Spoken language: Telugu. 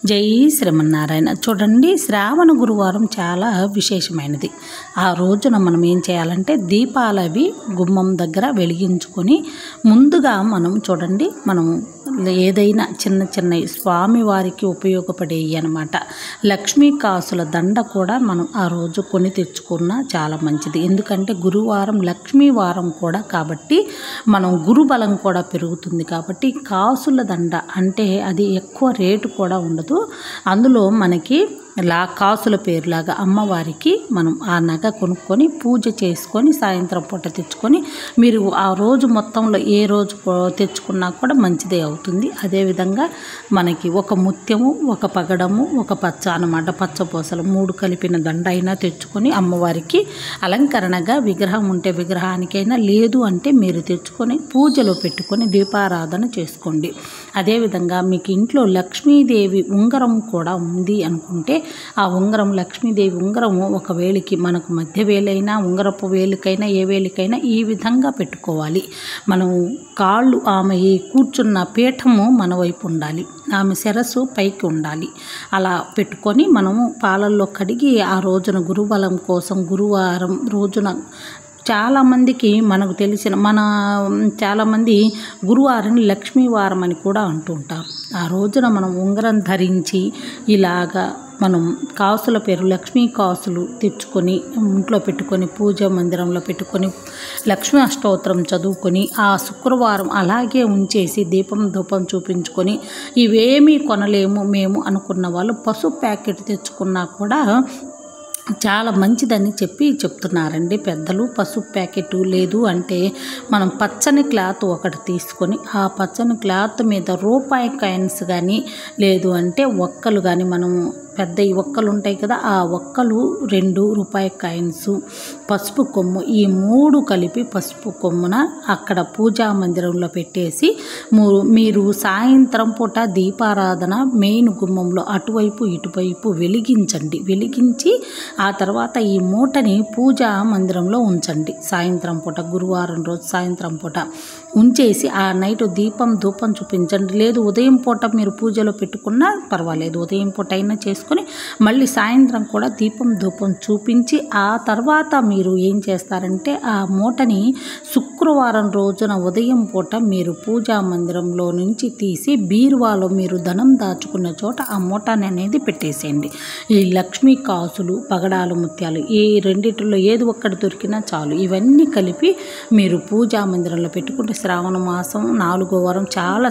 జై శ్రీమన్నారాయణ. చూడండి, శ్రావణ గురువారం చాలా విశేషమైనది. ఆ రోజున మనం ఏం చేయాలంటే దీపాలవి గుమ్మం దగ్గర వెలిగించుకొని ముందుగా మనం చూడండి, మనం ఏదైనా చిన్న చిన్నవి స్వామివారికి ఉపయోగపడేవి అనమాట. లక్ష్మీ కాసుల దండ కూడా మనం ఆ రోజు కొని తెచ్చుకున్నా చాలా మంచిది. ఎందుకంటే గురువారం లక్ష్మీ వారం కూడా కాబట్టి మనం గురుబలం కూడా పెరుగుతుంది. కాబట్టి కాసుల దండ అంటే అది ఎక్కువ రేటు కూడా ఉండదు. అందులో మనకి కాసుల పేరులాగా అమ్మవారికి మనం ఆ నగ కొనుక్కొని పూజ చేసుకొని సాయంత్రం పూట తెచ్చుకొని మీరు ఆ రోజు మొత్తంలో ఏ రోజు తెచ్చుకున్నా కూడా మంచిదే అవుతుంది. అదేవిధంగా మనకి ఒక ముత్యము, ఒక పగడము, ఒక పచ్చ అన్నమాట, పచ్చపూసలు 3 కలిపిన దండ అయినా తెచ్చుకొని అమ్మవారికి అలంకరణగా విగ్రహం ఉంటే విగ్రహానికైనా, లేదు అంటే మీరు తెచ్చుకొని పూజలో పెట్టుకొని దీపారాధన చేసుకోండి. అదేవిధంగా మీకు ఇంట్లో లక్ష్మీదేవి ఉంగరం కూడా ఉంది అనుకుంటే ఆ ఉంగరం, లక్ష్మీదేవి ఉంగరము ఒక వేలికి, మనకు మధ్య వేలైనా ఉంగరపు వేలికైనా ఏ వేలికైనా ఈ విధంగా పెట్టుకోవాలి. మనం కాళ్ళు, ఆమె కూర్చున్న పీఠము మన వైపు ఉండాలి, ఆమె శిరస్సు పైకి ఉండాలి. అలా పెట్టుకొని మనము పాలల్లో కడిగి ఆ రోజున గురుబలం కోసం గురువారం రోజున చాలామందికి మనకు తెలిసిన చాలామంది గురువారం లక్ష్మీవారం అని కూడా అంటూ ఉంటారు. ఆ రోజున మనం ఉంగరం ధరించి ఇలాగా మనం కాసుల పేరు లక్ష్మీ కాసులు తెచ్చుకొని ఇంట్లో పెట్టుకొని పూజ మందిరంలో పెట్టుకొని లక్ష్మీ అష్టోత్తరం చదువుకొని ఆ శుక్రవారం అలాగే ఉంచేసి దీపం ధూపం చూపించుకొని ఇవేమీ కొనలేము మేము అనుకున్న వాళ్ళు పసుపు ప్యాకెట్ తెచ్చుకున్నా కూడా చాలా మంచిదని చెప్తున్నారండి పెద్దలు. పసుపు ప్యాకెట్ లేదు అంటే మనం పచ్చని క్లాత్ ఒకటి తీసుకొని ఆ పచ్చని క్లాత్ మీద రూపాయి కాయిన్స్ కానీ, లేదు అంటే ఒక్కలు కానీ, మనం పెద్ద ఒక్కలు ఉంటాయి కదా, ఆ ఒక్కలు 2 రూపాయి కాయిన్స్, పసుపు కొమ్ము, ఈ 3 కలిపి పసుపు కొమ్మున అక్కడ పూజా మందిరంలో పెట్టేసి మీరు సాయంత్రం పూట దీపారాధన మెయిన్ గుమ్మంలో అటువైపు ఇటువైపు వెలిగించండి. వెలిగించి ఆ తర్వాత ఈ మూటని పూజా మందిరంలో ఉంచండి. సాయంత్రం పూట, గురువారం రోజు సాయంత్రం పూట ఉంచేసి ఆ నైట్ దీపం ధూపం చూపించండి. లేదు ఉదయం పూట మీరు పూజలో పెట్టుకున్నా పర్వాలేదు, ఉదయం పూట అయినా చేసుకొని మళ్ళీ సాయంత్రం కూడా దీపం ధూపం చూపించి ఆ తర్వాత మీరు ఏం చేస్తారంటే ఆ మూటని శుక్రవారం రోజున ఉదయం పూట మీరు పూజా మందిరంలో నుంచి తీసి బీరువాలో మీరు ధనం దాచుకున్న చోట ఆ మూటని అనేది పెట్టేసేయండి. ఈ లక్ష్మీ కాసులు, పగడాలు, ముత్యాలు ఈ రెండిటిలో ఏది ఒక్కటి దొరికినా చాలు, ఇవన్నీ కలిపి మీరు పూజా మందిరంలో పెట్టుకుంటే శ్రావణ మాసం 4వ వారం చాలా